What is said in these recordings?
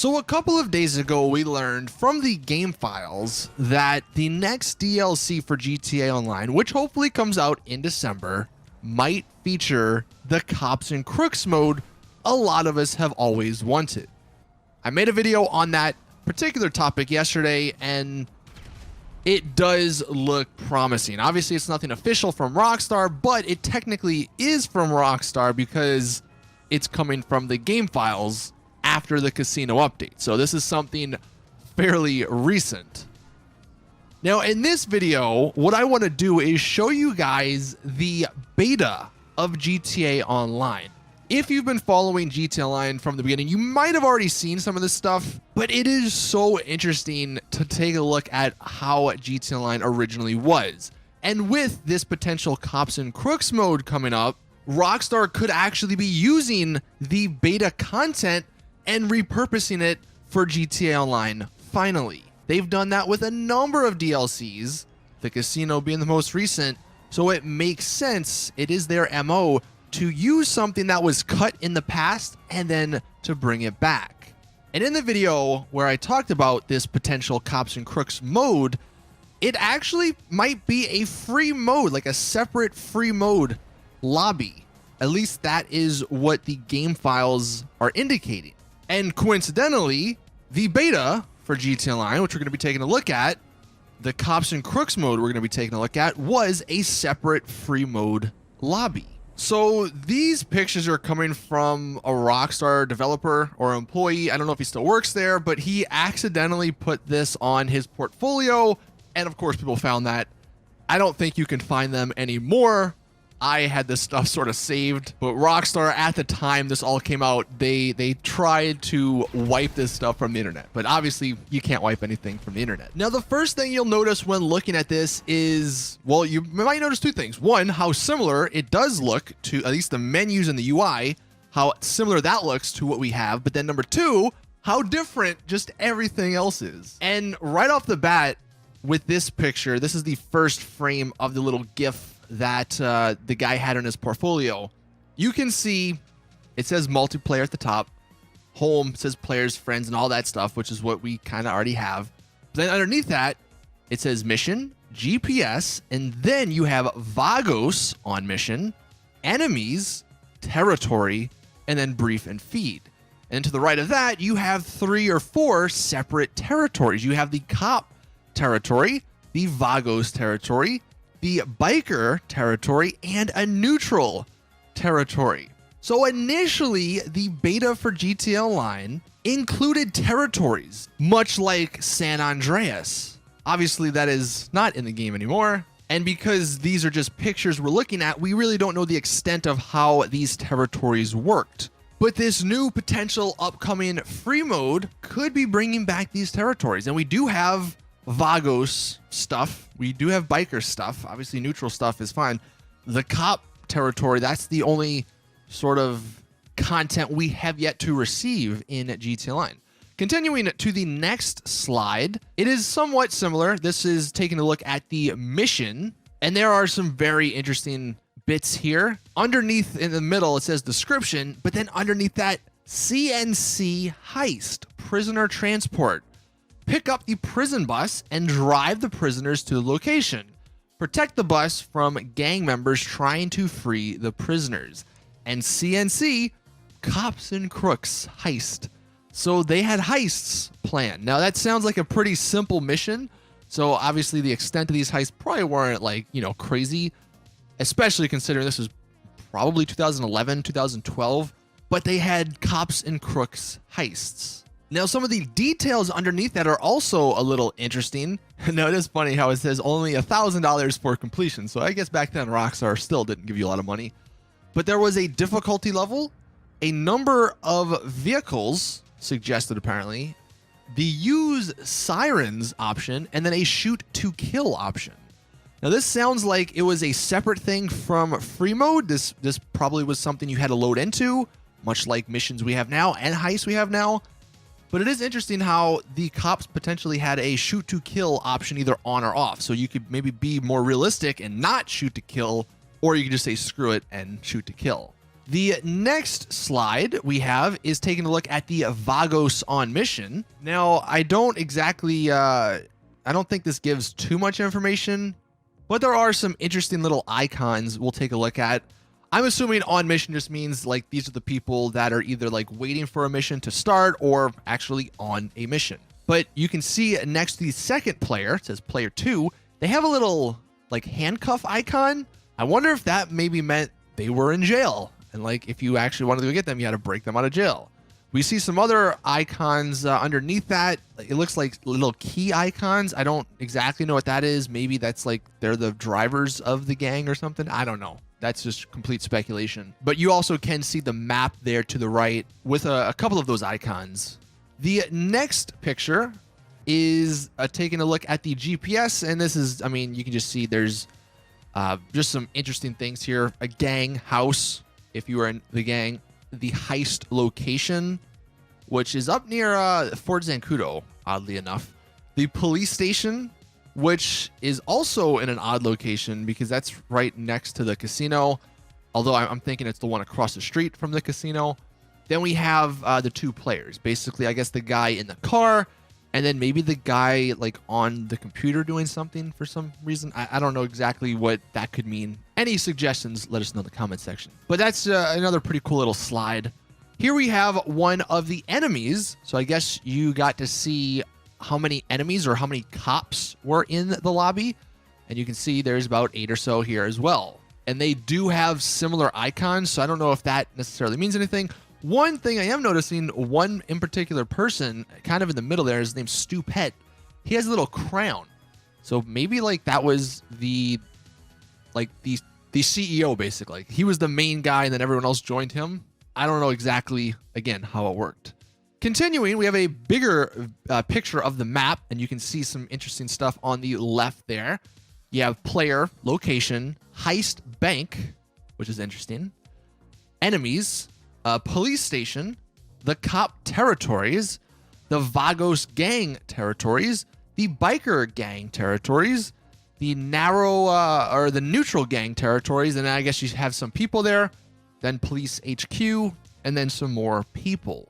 So a couple of days ago, we learned from the game files that the next DLC for GTA Online, which hopefully comes out in December, might feature the Cops and Crooks mode a lot of us have always wanted. I made a video on that particular topic yesterday, and it does look promising. Obviously, it's nothing official from Rockstar, but it technically is from Rockstar because it's coming from the game files after the casino update. So this is something fairly recent. Now, in this video, what I want to do is show you guys the beta of GTA Online. If you've been following GTA Online from the beginning, you might have already seen some of this stuff, but it is so interesting to take a look at how GTA Online originally was. And with this potential Cops and Crooks mode coming up, Rockstar could actually be using the beta content and repurposing it for GTA Online finally. They've done that with a number of DLCs, the casino being the most recent, so it makes sense. It is their MO to use something that was cut in the past and then to bring it back. And in the video where I talked about this potential Cops and Crooks mode, it actually might be a free mode, like a separate free mode lobby. At least that is what the game files are indicating. And coincidentally, the beta for GTA Online, which we're going to be taking a look at, the Cops and Crooks mode we're going to be taking a look at, was a separate free mode lobby. So these pictures are coming from a Rockstar developer or employee. I don't know if he still works there, but he accidentally put this on his portfolio. And of course, people found that. I don't think you can find them anymore. I had this stuff sort of saved, but Rockstar at the time this all came out, they tried to wipe this stuff from the internet, but obviously you can't wipe anything from the internet. Now, the first thing you'll notice when looking at this is, well, you might notice two things. One, how similar it does look to at least the menus and the UI, how similar that looks to what we have. But then number two, how different just everything else is. And right off the bat with this picture, this is the first frame of the little GIF that the guy had in his portfolio. You can see it says multiplayer at the top, home says players, friends, and all that stuff, which is what we kind of already have. But then underneath that, it says mission, GPS, and then you have Vagos on mission, enemies, territory, and then brief and feed. And to the right of that, you have 3 or 4 separate territories. You have the cop territory, the Vagos territory, the biker territory, and a neutral territory. So initially, the beta for GTA Online included territories, much like San Andreas. Obviously, that is not in the game anymore. And because these are just pictures we're looking at, we really don't know the extent of how these territories worked. But this new potential upcoming free mode could be bringing back these territories. And we do have Vagos stuff. We do have biker stuff. Obviously, neutral stuff is fine. The cop territory, that's the only sort of content we have yet to receive in GTA Online. Continuing to the next slide, it is somewhat similar. This is taking a look at the mission, and there are some very interesting bits here. Underneath in the middle, it says description, but then underneath that, CNC heist, prisoner transport. Pick up the prison bus and drive the prisoners to the location. Protect the bus from gang members trying to free the prisoners. And CNC, Cops and Crooks heist. So they had heists planned. Now that sounds like a pretty simple mission. So obviously the extent of these heists probably weren't like, crazy, especially considering this was probably 2011, 2012, but they had Cops and Crooks heists. Now, some of the details underneath that are also a little interesting. Now, it is funny how it says only $1,000 for completion. So I guess back then Rockstar still didn't give you a lot of money. But there was a difficulty level, a number of vehicles suggested apparently, the use sirens option, and then a shoot to kill option. Now, this sounds like it was a separate thing from free mode. This probably was something you had to load into, much like missions we have now and heists we have now. But it is interesting how the cops potentially had a shoot to kill option either on or off. So you could maybe be more realistic and not shoot to kill, or you could just say screw it and shoot to kill. The next slide we have is taking a look at the Vagos on mission. Now, I don't think this gives too much information, but there are some interesting little icons we'll take a look at. I'm assuming on mission just means like these are the people that are either like waiting for a mission to start or actually on a mission. But you can see next to the second player, it says player 2, they have a little like handcuff icon. I wonder if that maybe meant they were in jail. And like if you actually wanted to go get them, you had to break them out of jail. We see some other icons underneath that. It looks like little key icons. I don't exactly know what that is. Maybe that's like they're the drivers of the gang or something. I don't know. That's just complete speculation. But you also can see the map there to the right with a couple of those icons. The next picture is taking a look at the GPS. And this is, I mean, you can just see there's just some interesting things here. A gang house, if you were in the gang. The heist location, which is up near Fort Zancudo, oddly enough. The police station, which is also in an odd location because that's right next to the casino, although I'm thinking it's the one across the street from the casino. Then we have the two players, basically I guess the guy in the car and then maybe the guy like on the computer doing something for some reason. I don't know exactly what that could mean. Any suggestions, let us know in the comment section. But that's another pretty cool little slide. Here we have one of the enemies. So I guess you got to see how many enemies or how many cops were in the lobby. And you can see there's about 8 or so here as well. And they do have similar icons. So I don't know if that necessarily means anything. One thing I am noticing, one in particular person, kind of in the middle there, his name's Stu Pet. He has a little crown. So maybe like that was the CEO basically. He was the main guy and then everyone else joined him. I don't know exactly, again, how it worked. Continuing, we have a bigger picture of the map and you can see some interesting stuff on the left there. You have player, location, heist, bank, which is interesting, enemies, police station, the cop territories, the Vagos gang territories, the biker gang territories, the narrow or the neutral gang territories, and I guess you have some people there, then police HQ, and then some more people.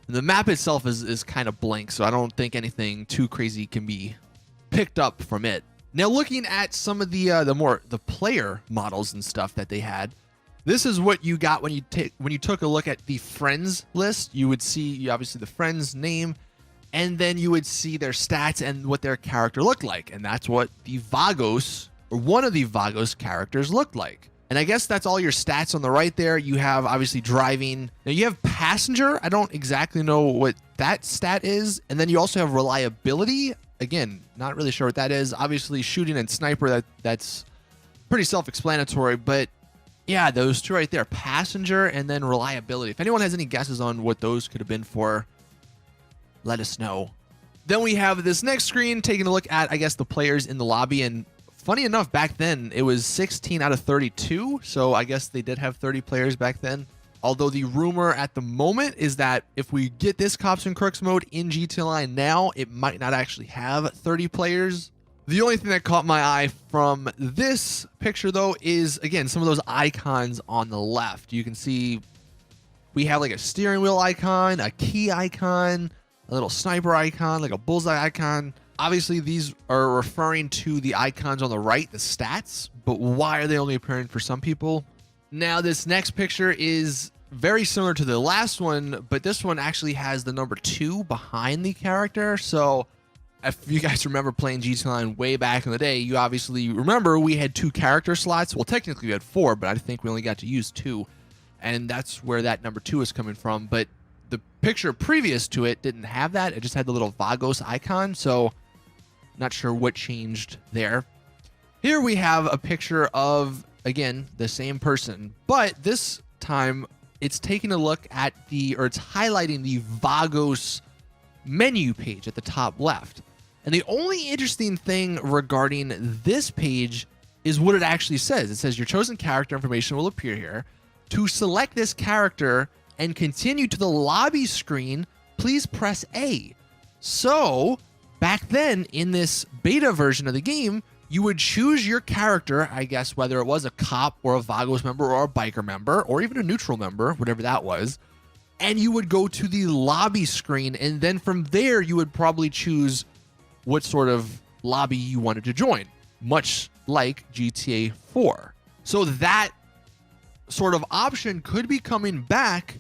The map itself is kind of blank, so I don't think anything too crazy can be picked up from it. Now looking at some of the player models and stuff that they had, this is what you got when you took a look at the friends list. You would see obviously the friend's name, and then you would see their stats and what their character looked like. And that's what the Vagos, or one of the Vagos characters looked like. And I guess that's all your stats on the right there. You have obviously driving. Now you have passenger. I don't exactly know what that stat is. And then you also have reliability. Again, not really sure what that is. Obviously shooting and sniper, that's pretty self-explanatory, but yeah, those two right there, passenger and then reliability. If anyone has any guesses on what those could have been for, let us know. Then we have this next screen taking a look at, I guess, the players in the lobby. And funny enough, back then, it was 16 out of 32. So I guess they did have 30 players back then. Although the rumor at the moment is that if we get this Cops and Crooks mode in GTA Online now, it might not actually have 30 players. The only thing that caught my eye from this picture, though, is, again, some of those icons on the left. You can see we have like a steering wheel icon, a key icon, a little sniper icon, like a bullseye icon. Obviously, these are referring to the icons on the right, the stats, but why are they only appearing for some people? Now, this next picture is very similar to the last one, but this one actually has the number 2 behind the character. So if you guys remember playing GTA Online way back in the day, you obviously remember we had 2 character slots. Well, technically we had 4, but I think we only got to use 2. And that's where that number 2 is coming from. But the picture previous to it didn't have that. It just had the little Vagos icon. So not sure what changed there. Here we have a picture of, again, the same person. But this time it's taking a look at it's highlighting the Vagos menu page at the top left. And the only interesting thing regarding this page is what it actually says. It says your chosen character information will appear here. To select this character and continue to the lobby screen, please press A. So back then in this beta version of the game, you would choose your character, I guess, whether it was a cop or a Vagos member or a biker member or even a neutral member, whatever that was. And you would go to the lobby screen. And then from there, you would probably choose what sort of lobby you wanted to join, much like GTA 4. So that sort of option could be coming back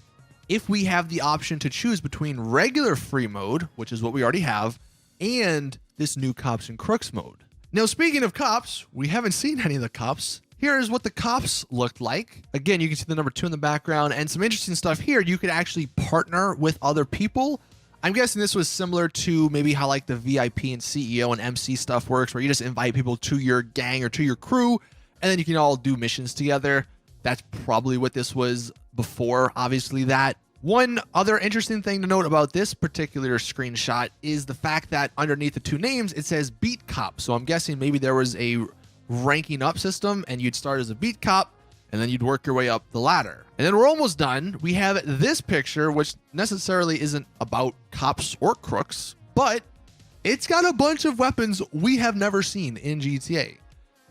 if we have the option to choose between regular free mode, which is what we already have, and this new Cops and Crooks mode. Now, speaking of cops, we haven't seen any of the cops. Here is what the cops looked like. Again, you can see the number 2 in the background and some interesting stuff here. You could actually partner with other people. I'm guessing this was similar to maybe how like the VIP and CEO and MC stuff works, where you just invite people to your gang or to your crew, and then you can all do missions together. That's probably what this was before, obviously that. One other interesting thing to note about this particular screenshot is the fact that underneath the 2 names, it says Beat Cop. So I'm guessing maybe there was a ranking up system and you'd start as a beat cop and then you'd work your way up the ladder. And then we're almost done. We have this picture, which necessarily isn't about cops or crooks, but it's got a bunch of weapons we have never seen in GTA.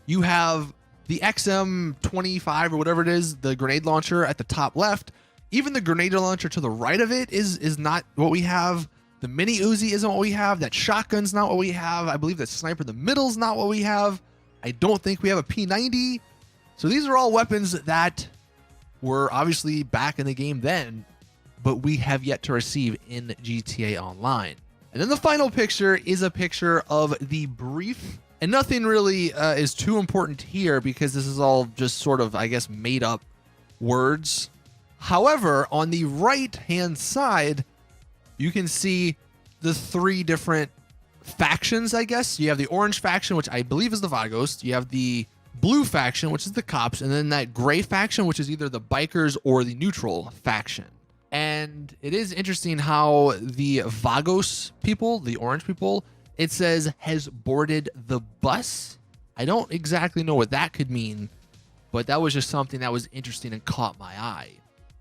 You have the XM25 or whatever it is, the grenade launcher at the top left. Even the grenade launcher to the right of it is not what we have. The mini Uzi isn't what we have. That shotgun's not what we have. I believe that sniper in the middle is not what we have. I don't think we have a P90. So these are all weapons that were obviously back in the game then, but we have yet to receive in GTA Online. And then the final picture is a picture of the brief. And nothing really is too important here because this is all just sort of, I guess, made up words. However, on the right-hand side, you can see the 3 different factions, I guess. You have the orange faction, which I believe is the Vagos. You have the blue faction, which is the cops. And then that gray faction, which is either the bikers or the neutral faction. And it is interesting how the Vagos people, the orange people, it says has boarded the bus. I don't exactly know what that could mean, but that was just something that was interesting and caught my eye.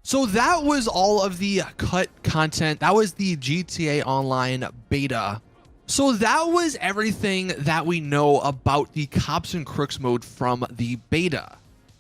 So that was all of the cut content. That was the GTA Online beta. So that was everything that we know about the Cops and Crooks mode from the beta.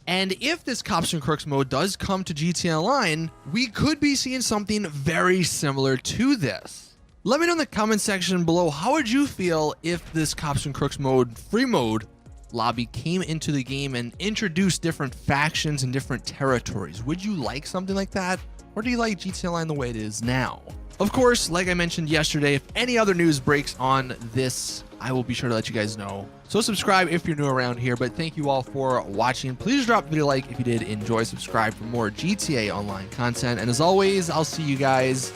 And if this Cops and Crooks mode does come to GTA Online, we could be seeing something very similar to this. Let me know in the comment section below, how would you feel if this Cops and Crooks mode, free mode, lobby came into the game and introduced different factions and different territories? Would you like something like that? Or do you like GTA Online the way it is now? Of course, like I mentioned yesterday, if any other news breaks on this, I will be sure to let you guys know. So subscribe if you're new around here, but thank you all for watching. Please drop the video a like if you did enjoy. Subscribe for more GTA Online content. And as always, I'll see you guys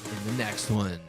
in the next one.